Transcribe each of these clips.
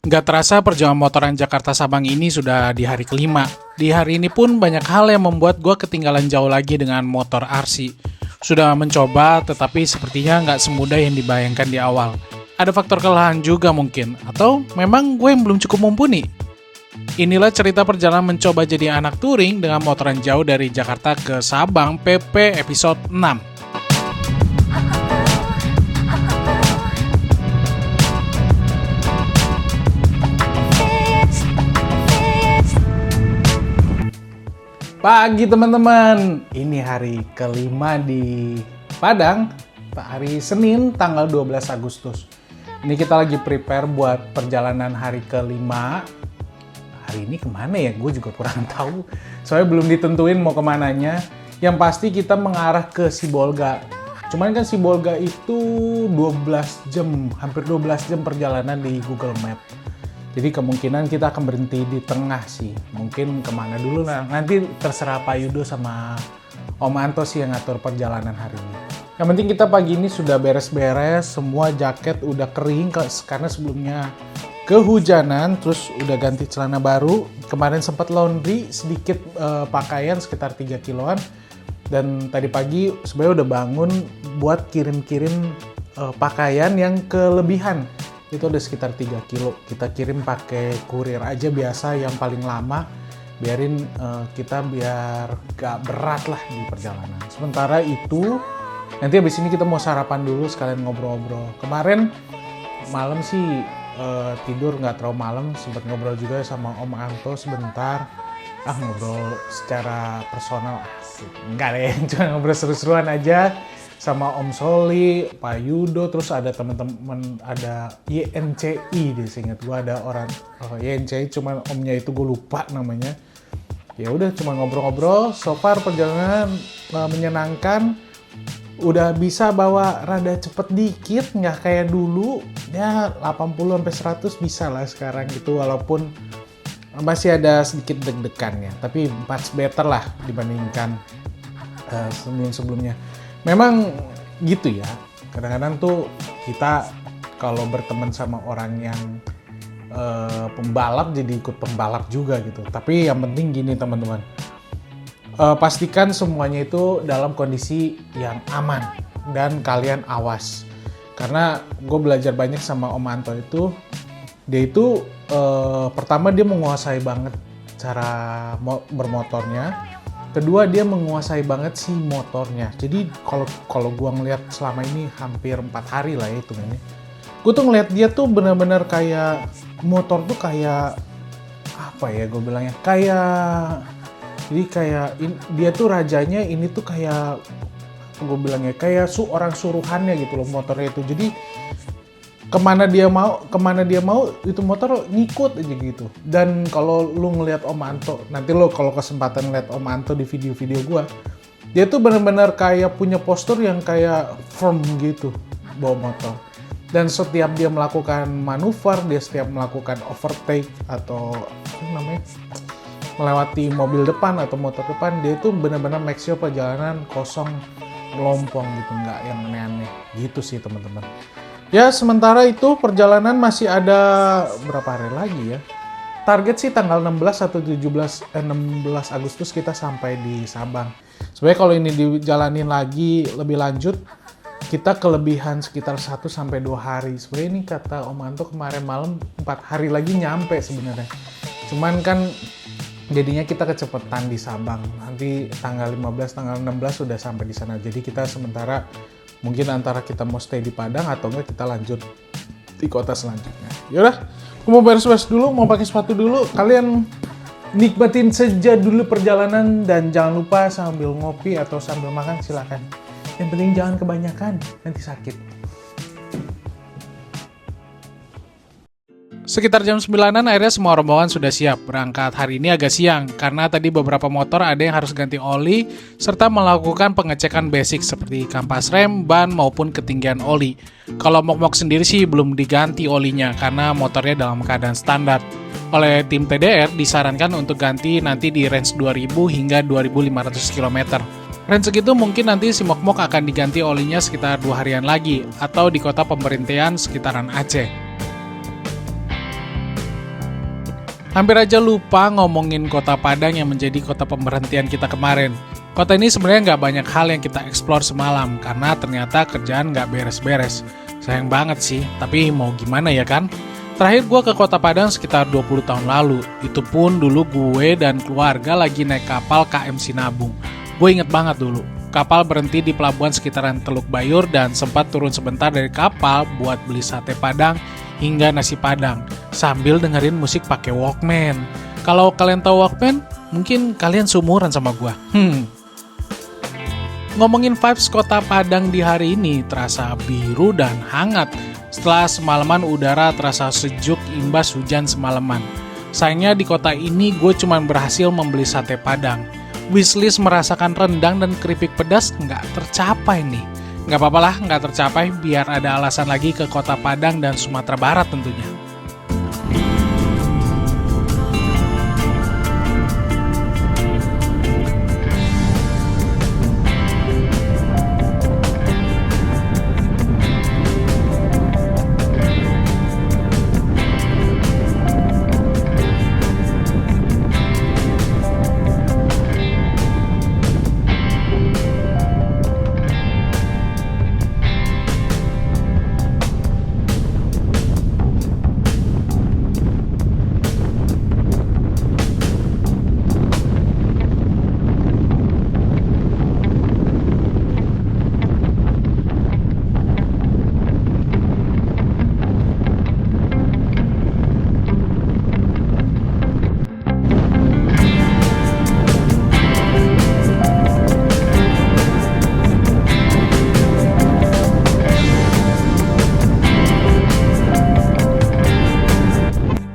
Nggak terasa perjalanan motoran Jakarta Sabang ini sudah di hari kelima. Di hari ini pun banyak hal yang membuat gue ketinggalan jauh lagi dengan motor RC. Sudah mencoba, tetapi sepertinya nggak semudah yang dibayangkan di awal. Ada faktor kelelahan juga mungkin, atau memang gue yang belum cukup mumpuni. Inilah cerita perjalanan mencoba jadi anak touring dengan motoran jauh dari Jakarta ke Sabang PP episode 6. Pagi teman-teman, ini hari kelima di Padang, hari Senin tanggal 12 Agustus. Ini kita lagi prepare buat perjalanan hari kelima. Hari ini kemana ya? Gue juga kurang tahu. Soalnya belum ditentuin mau kemananya. Yang pasti kita mengarah ke Sibolga. Cuman kan Sibolga itu 12 jam, hampir 12 jam perjalanan di Google Map. Jadi kemungkinan kita akan berhenti di tengah sih. Mungkin kemana dulu lah. Nanti terserah Pak Yudo sama Om Anto sih yang ngatur perjalanan hari ini. Yang penting kita pagi ini sudah beres-beres. Semua jaket udah kering karena sebelumnya kehujanan. Terus udah ganti celana baru. Kemarin sempat laundry sedikit pakaian sekitar 3 kiloan. Dan tadi pagi sebenarnya udah bangun buat kirim-kirim pakaian yang kelebihan. Itu ada sekitar 3 kilo. Kita kirim pakai kurir aja biasa yang paling lama. Biarin kita biar gak berat lah di perjalanan. Sementara itu, nanti habis ini kita mau sarapan dulu sekalian ngobrol-ngobrol. Kemarin malam sih tidur nggak terlalu malam. Sempat ngobrol juga sama Om Anto sebentar. Ngobrol secara personal. Enggak deh, cuma ngobrol seru-seruan aja. Sama Om Soli, Pak Yudo, terus ada teman-teman, ada YNCI deh, seingat gue ada orang YNCI, cuman omnya itu gue lupa namanya. Ya udah cuma ngobrol-ngobrol. So far perjalanan menyenangkan. Udah bisa bawa rada cepet dikit, nggak kayak dulu. Ya 80-100 bisa lah sekarang gitu, walaupun masih ada sedikit deg-degannya. Tapi much better lah dibandingkan sebelum-sebelumnya. Memang gitu ya, kadang-kadang tuh kita kalau berteman sama orang yang pembalap jadi ikut pembalap juga gitu. Tapi yang penting gini teman-teman, pastikan semuanya itu dalam kondisi yang aman dan kalian awas. Karena gue belajar banyak sama Om Anto itu, dia itu pertama dia menguasai banget cara bermotornya. Kedua, dia menguasai banget si motornya. Jadi kalau gue ngeliat selama ini hampir 4 hari lah ya hitungannya. Gue tuh ngeliat dia tuh benar-benar kayak motor tuh kayak apa ya gue bilangnya, jadi kayak dia tuh rajanya, ini tuh kayak gue bilangnya kayak orang suruhannya gitu loh motornya itu. Jadi kemana dia mau itu motor ngikut aja gitu. Dan kalau lu ngelihat Om Anto, nanti lo kalau kesempatan ngeliat Om Anto di video-video gua, dia tuh benar-benar kayak punya postur yang kayak firm gitu bawa motor. Dan setiap dia melakukan manuver, dia setiap melakukan overtake atau apa namanya, melewati mobil depan atau motor depan, dia tuh benar-benar make sure perjalanan kosong, melompong gitu, nggak yang aneh-aneh gitu sih teman-teman. Ya, sementara itu perjalanan masih ada berapa hari lagi ya. Target sih tanggal 16 atau 16 Agustus kita sampai di Sabang. Sebenarnya kalau ini dijalanin lagi lebih lanjut, kita kelebihan sekitar 1-2 hari. Sebenarnya ini kata Om Anto kemarin malam 4 hari lagi nyampe sebenarnya. Cuman kan jadinya kita kecepatan di Sabang. Nanti tanggal 15, tanggal 16 sudah sampai di sana. Jadi kita sementara mungkin antara kita mau stay di Padang atau enggak kita lanjut di kota selanjutnya. Yaudah, aku mau beres-beres dulu, mau pakai sepatu dulu. Kalian nikmatin saja dulu perjalanan dan jangan lupa sambil ngopi atau sambil makan silakan. Yang penting jangan kebanyakan, nanti sakit. Sekitar jam 9-an akhirnya semua rombongan sudah siap. Berangkat hari ini agak siang, karena tadi beberapa motor ada yang harus ganti oli, serta melakukan pengecekan basic seperti kampas rem, ban, maupun ketinggian oli. Kalau mok-mok sendiri sih belum diganti olinya, karena motornya dalam keadaan standar. Oleh tim TDR disarankan untuk ganti nanti di range 2000 hingga 2500 km. Range segitu mungkin nanti si mok-mok akan diganti olinya sekitar 2 harian lagi, atau di kota pemberhentian sekitaran Aceh. Hampir aja lupa ngomongin kota Padang yang menjadi kota pemberhentian kita kemarin. Kota ini sebenarnya nggak banyak hal yang kita eksplor semalam, karena ternyata kerjaan nggak beres-beres. Sayang banget sih, tapi mau gimana ya kan? Terakhir gue ke kota Padang sekitar 20 tahun lalu. Itu pun dulu gue dan keluarga lagi naik kapal KM Sinabung. Gue inget banget dulu, kapal berhenti di pelabuhan sekitaran Teluk Bayur dan sempat turun sebentar dari kapal buat beli sate Padang hingga nasi Padang, sambil dengerin musik pakai Walkman. Kalau kalian tahu Walkman, mungkin kalian seumuran sama gua. Ngomongin vibes kota Padang di hari ini terasa biru dan hangat. Setelah semalaman udara terasa sejuk imbas hujan semalaman. Sayangnya di kota ini gue cuma berhasil membeli sate Padang. Wishlist merasakan rendang dan keripik pedas nggak tercapai nih. Nggak apa-apa lah, nggak tercapai, biar ada alasan lagi ke kota Padang dan Sumatera Barat tentunya.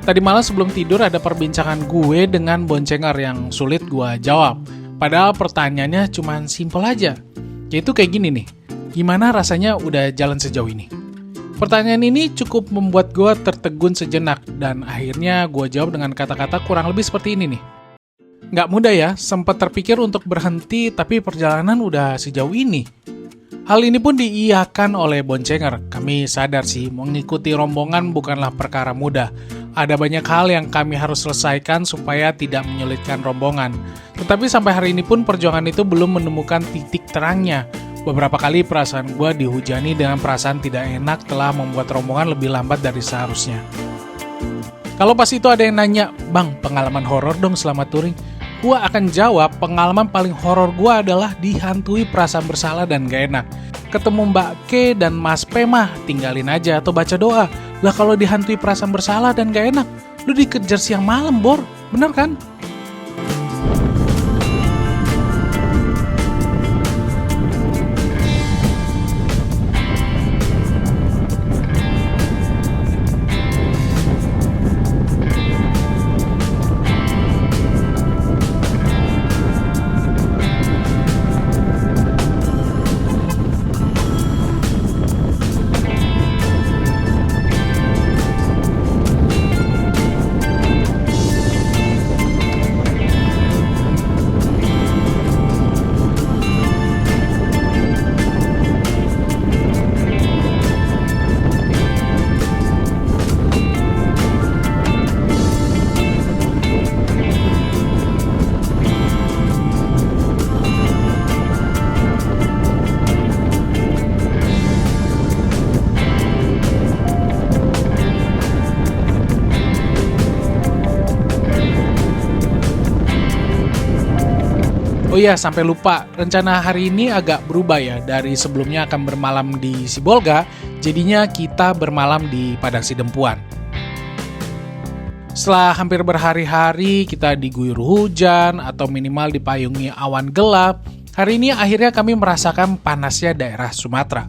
Tadi malam sebelum tidur ada perbincangan gue dengan boncengar yang sulit gue jawab. Padahal pertanyaannya cuma simpel aja. Yaitu kayak gini nih, gimana rasanya udah jalan sejauh ini? Pertanyaan ini cukup membuat gue tertegun sejenak, dan akhirnya gue jawab dengan kata-kata kurang lebih seperti ini nih. Nggak mudah ya, sempat terpikir untuk berhenti, tapi perjalanan udah sejauh ini. Hal ini pun diiyakan oleh boncengar. Kami sadar sih, mengikuti rombongan bukanlah perkara mudah. Ada banyak hal yang kami harus selesaikan supaya tidak menyulitkan rombongan. Tetapi sampai hari ini pun perjuangan itu belum menemukan titik terangnya. Beberapa kali perasaan gue dihujani dengan perasaan tidak enak telah membuat rombongan lebih lambat dari seharusnya. Kalau pas itu ada yang nanya, "Bang, pengalaman horor dong selama touring?" Gue akan jawab, pengalaman paling horor gue adalah dihantui perasaan bersalah dan gak enak. Ketemu Mbak K dan Mas P mah, tinggalin aja atau baca doa. Lah kalau dihantui perasaan bersalah dan gak enak, lu dikejar siang malam, Bor. Bener kan? Oh iya, sampai lupa, rencana hari ini agak berubah ya. Dari sebelumnya akan bermalam di Sibolga, jadinya kita bermalam di Padang Sidempuan. Setelah hampir berhari-hari kita diguyur hujan atau minimal dipayungi awan gelap, hari ini akhirnya kami merasakan panasnya daerah Sumatera.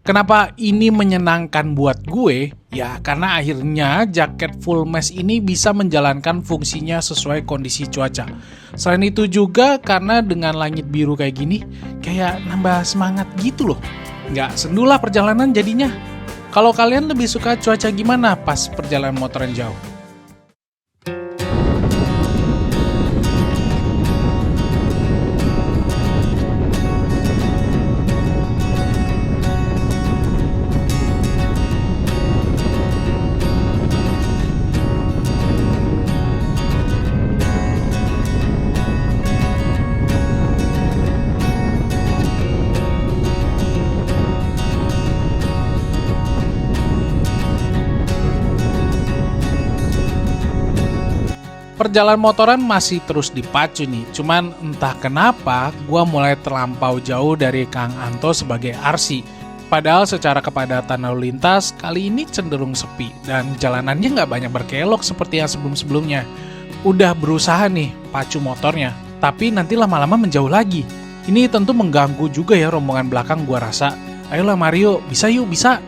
Kenapa ini menyenangkan buat gue? Ya karena akhirnya jaket full mesh ini bisa menjalankan fungsinya sesuai kondisi cuaca. Selain itu juga karena dengan langit biru kayak gini, kayak nambah semangat gitu loh. Nggak sendulah perjalanan jadinya. Kalau kalian lebih suka cuaca gimana pas perjalanan motoran jauh? Perjalanan motoran masih terus dipacu nih, cuman entah kenapa gua mulai terlampau jauh dari Kang Anto sebagai RC. Padahal secara kepadatan lalu lintas, kali ini cenderung sepi dan jalanannya nggak banyak berkelok seperti yang sebelum-sebelumnya. Udah berusaha nih pacu motornya, tapi nanti lama-lama menjauh lagi. Ini tentu mengganggu juga ya rombongan belakang gua rasa. Ayolah Mario, bisa yuk, bisa.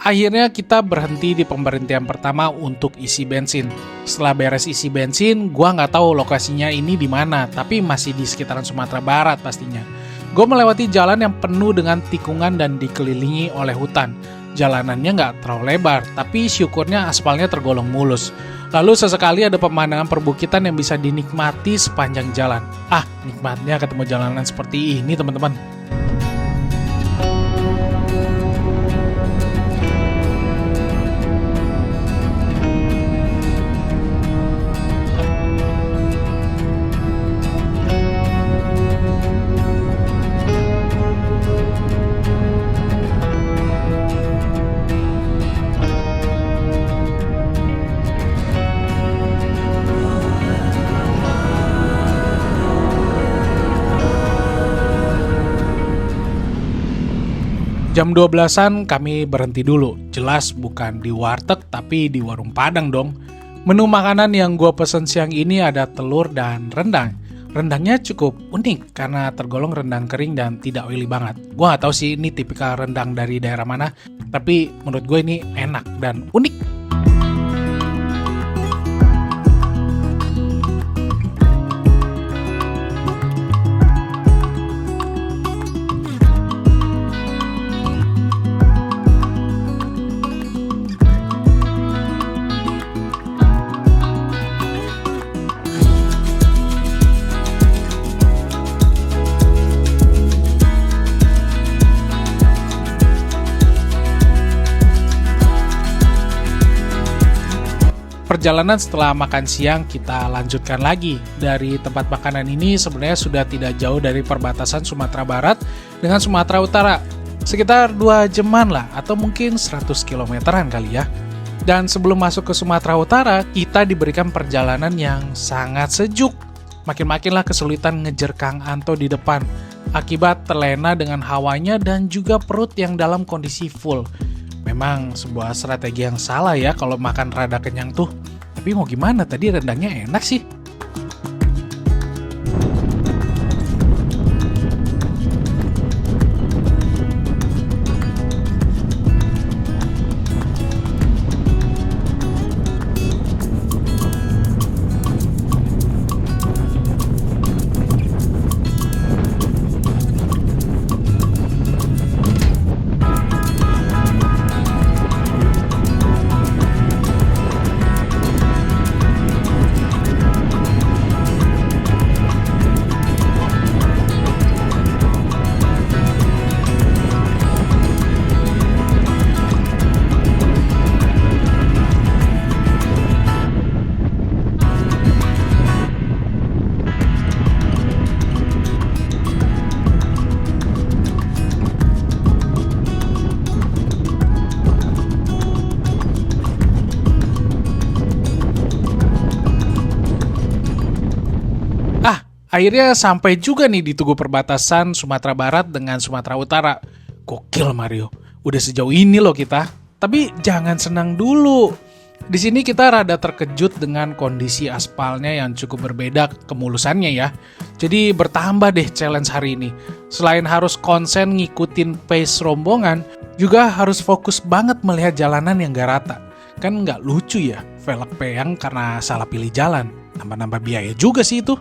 Akhirnya kita berhenti di pemberhentian pertama untuk isi bensin. Setelah beres isi bensin, gua nggak tahu lokasinya ini di mana, tapi masih di sekitaran Sumatera Barat pastinya. Gue melewati jalan yang penuh dengan tikungan dan dikelilingi oleh hutan. Jalanannya nggak terlalu lebar, tapi syukurnya aspalnya tergolong mulus. Lalu sesekali ada pemandangan perbukitan yang bisa dinikmati sepanjang jalan. Nikmatnya ketemu jalanan seperti ini teman-teman. Jam 12-an kami berhenti dulu. Jelas bukan di warteg tapi di warung Padang dong. Menu makanan yang gue pesen siang ini ada telur dan rendang. Rendangnya cukup unik karena tergolong rendang kering dan tidak oily banget. Gue gak tahu sih ini tipikal rendang dari daerah mana, tapi menurut gue ini enak dan unik. Perjalanan setelah makan siang kita lanjutkan lagi. Dari tempat makanan ini sebenarnya sudah tidak jauh dari perbatasan Sumatera Barat dengan Sumatera Utara. Sekitar 2 jaman lah, atau mungkin 100 kilometeran kali ya. Dan sebelum masuk ke Sumatera Utara, kita diberikan perjalanan yang sangat sejuk. Makin-makinlah kesulitan ngejar Kang Anto di depan, akibat terlena dengan hawanya dan juga perut yang dalam kondisi full. Memang sebuah strategi yang salah ya kalau makan rada kenyang tuh. Tapi mau gimana, tadi rendangnya enak sih. Akhirnya sampai juga nih di tugu perbatasan Sumatera Barat dengan Sumatera Utara. Gokil Mario, udah sejauh ini loh kita. Tapi jangan senang dulu. Di sini kita rada terkejut dengan kondisi aspalnya yang cukup berbeda kemulusannya ya. Jadi bertambah deh challenge hari ini. Selain harus konsen ngikutin pace rombongan, juga harus fokus banget melihat jalanan yang gak rata. Kan gak lucu ya, velg peyang karena salah pilih jalan. nambah-nambah biaya juga sih itu.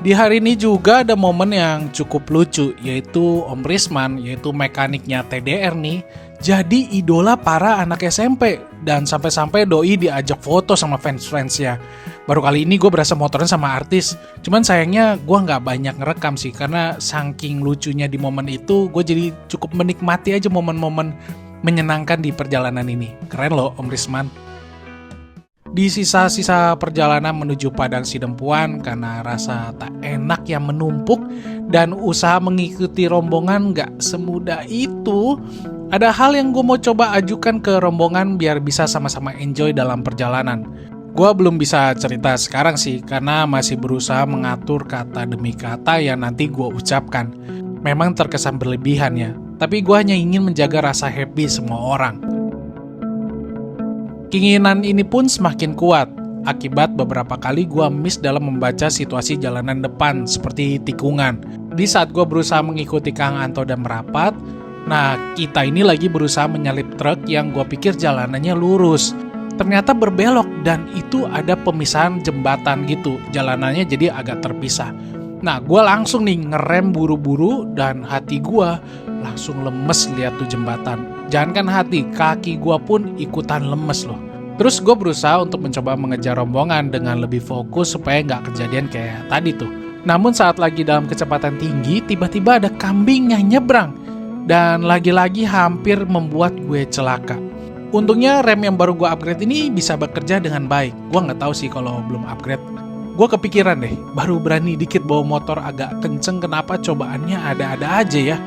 Di hari ini juga ada momen yang cukup lucu, yaitu Om Risman, yaitu mekaniknya TDR nih, jadi idola para anak SMP. Dan sampai-sampai doi diajak foto sama fans-fansnya. Baru kali ini gue berasa motoran sama artis. Cuman sayangnya gue nggak banyak ngerekam sih, karena saking lucunya di momen itu, gue jadi cukup menikmati aja momen-momen menyenangkan di perjalanan ini. Keren loh Om Risman. Di sisa-sisa perjalanan menuju Padang Sidempuan, karena rasa tak enak yang menumpuk dan usaha mengikuti rombongan gak semudah itu, ada hal yang gue mau coba ajukan ke rombongan biar bisa sama-sama enjoy dalam perjalanan. Gue belum bisa cerita sekarang sih, karena masih berusaha mengatur kata demi kata yang nanti gue ucapkan. Memang terkesan berlebihan ya, tapi gue hanya ingin menjaga rasa happy semua orang. Keinginan ini pun semakin kuat, akibat beberapa kali gue miss dalam membaca situasi jalanan depan seperti tikungan. Di saat gue berusaha mengikuti Kang Anto dan merapat, nah kita ini lagi berusaha menyalip truk yang gue pikir jalanannya lurus. Ternyata berbelok dan itu ada pemisahan jembatan gitu, jalanannya jadi agak terpisah. Nah gue langsung nih ngerem buru-buru dan hati gue langsung lemes lihat tuh jembatan. Jangankan hati, kaki gue pun ikutan lemes loh. Terus gue berusaha untuk mencoba mengejar rombongan dengan lebih fokus supaya nggak kejadian kayak tadi tuh. Namun saat lagi dalam kecepatan tinggi, tiba-tiba ada kambing yang nyebrang. Dan lagi-lagi hampir membuat gue celaka. Untungnya rem yang baru gue upgrade ini bisa bekerja dengan baik. Gue nggak tahu sih kalau belum upgrade. Gue kepikiran deh, baru berani dikit bawa motor agak kenceng, kenapa cobaannya ada-ada aja ya.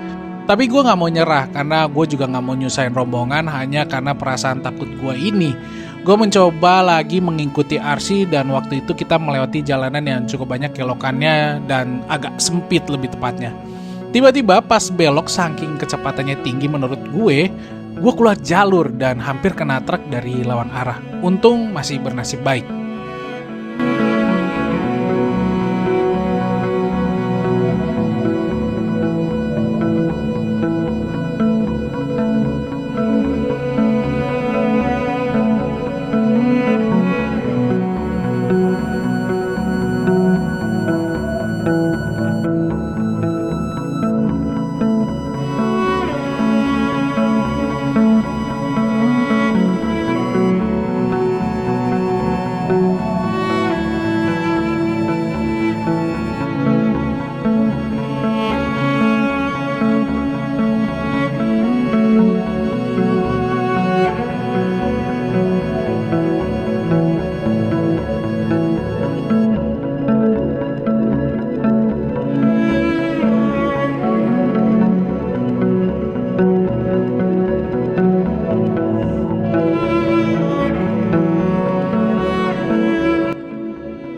Tapi gue gak mau nyerah, karena gue juga gak mau nyusahin rombongan hanya karena perasaan takut gue ini. Gue mencoba lagi mengikuti RC dan waktu itu kita melewati jalanan yang cukup banyak kelokannya dan agak sempit lebih tepatnya. Tiba-tiba pas belok saking kecepatannya tinggi menurut gue keluar jalur dan hampir kena truk dari lawan arah. Untung masih bernasib baik.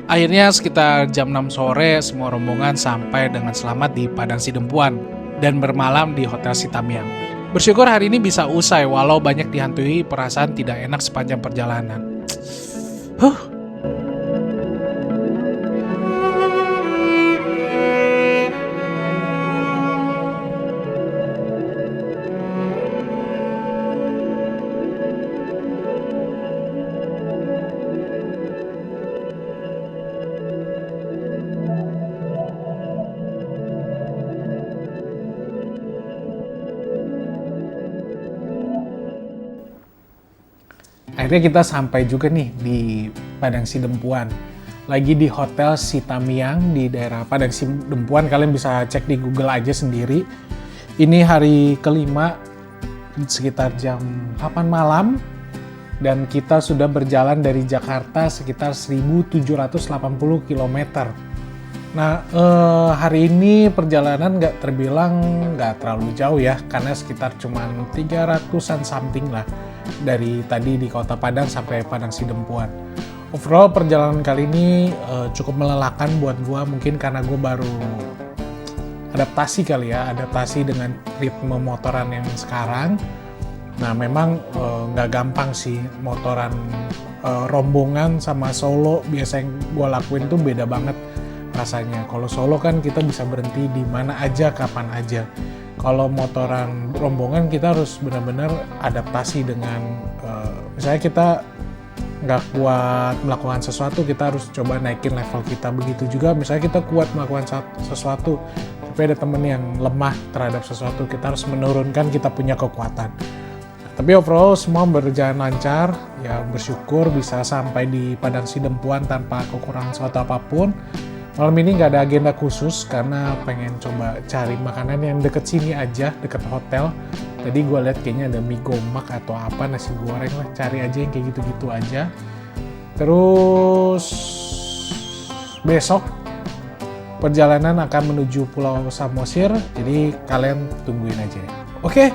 Akhirnya sekitar jam 6 sore semua rombongan sampai dengan selamat di Padang Sidempuan dan bermalam di Hotel Sitamiang. Bersyukur hari ini bisa usai walau banyak dihantui perasaan tidak enak sepanjang perjalanan. Akhirnya kita sampai juga nih di Padang Sidempuan. Lagi di Hotel Sitamiang di daerah Padang Sidempuan. Kalian bisa cek di Google aja sendiri. Ini hari kelima sekitar jam 8 malam. Dan kita sudah berjalan dari Jakarta sekitar 1780 km. Nah, hari ini perjalanan nggak terbilang nggak terlalu jauh ya. Karena sekitar cuman 300-an something lah. Dari tadi di Kota Padang sampai Padang Sidempuan. Overall perjalanan kali ini cukup melelahkan buat gue, mungkin karena gue baru adaptasi kali ya, adaptasi dengan ritme motoran yang sekarang. Nah memang nggak gampang sih motoran rombongan sama solo. Biasa yang gue lakuin tuh beda banget rasanya. Kalau solo kan kita bisa berhenti di mana aja, kapan aja. Kalau motoran rombongan kita harus benar-benar adaptasi dengan misalnya kita nggak kuat melakukan sesuatu, kita harus coba naikin level kita. Begitu juga misalnya kita kuat melakukan sesuatu, tapi ada temen yang lemah terhadap sesuatu, kita harus menurunkan kita punya kekuatan. Tapi overall semua berjalan lancar, ya bersyukur bisa sampai di Padang Sidempuan tanpa kekurangan suatu apapun. Malam ini nggak ada agenda khusus karena pengen coba cari makanan yang deket sini aja, deket hotel. Tadi gue lihat kayaknya ada mie gomak atau apa, nasi goreng lah, cari aja yang kayak gitu-gitu aja. Terus besok perjalanan akan menuju Pulau Samosir, jadi kalian tungguin aja ya. Oke.